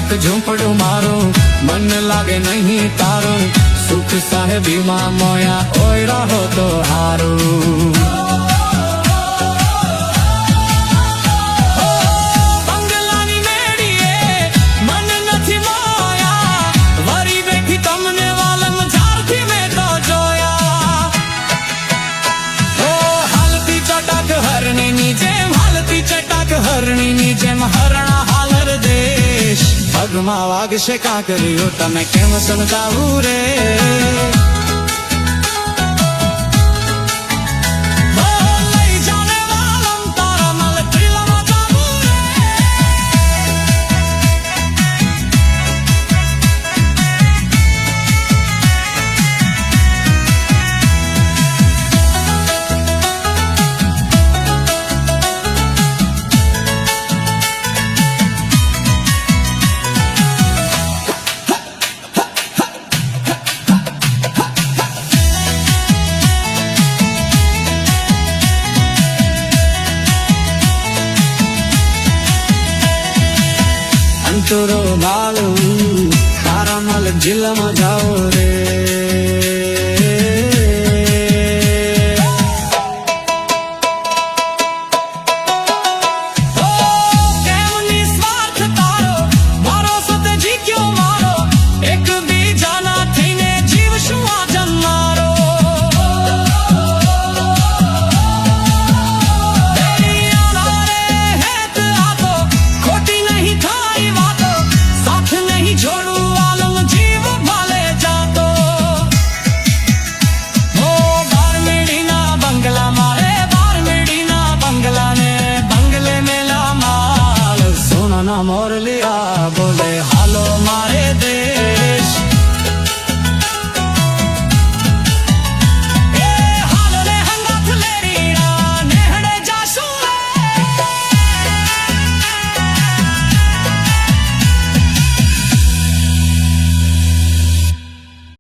એક ઝૂંપડું મારું, મન લાગે નહીં તારું, સુખ સાહેબીમાં મોયા ઓયરા હો તો હારું. બંગલાની મેડીએ મન નથી મોયા, વરી બેઠી તમને વાલમ ઝારથી મેં તો જોયા. ઓ હાલતી ચટાક હરણીની જેમ, હાલતી ચટાક હરણીની જેમ, હરણા હાલર દેશ પગમાં વાગશે કાંકરીઓ, તમે કેમ સમજાવું રે? લઈ જાને વાલમ તારા મલ ત્રિલમાં જાવું રે. અંતુરો બાળું તારા મલ જિલ્લામાં જાઓ રે.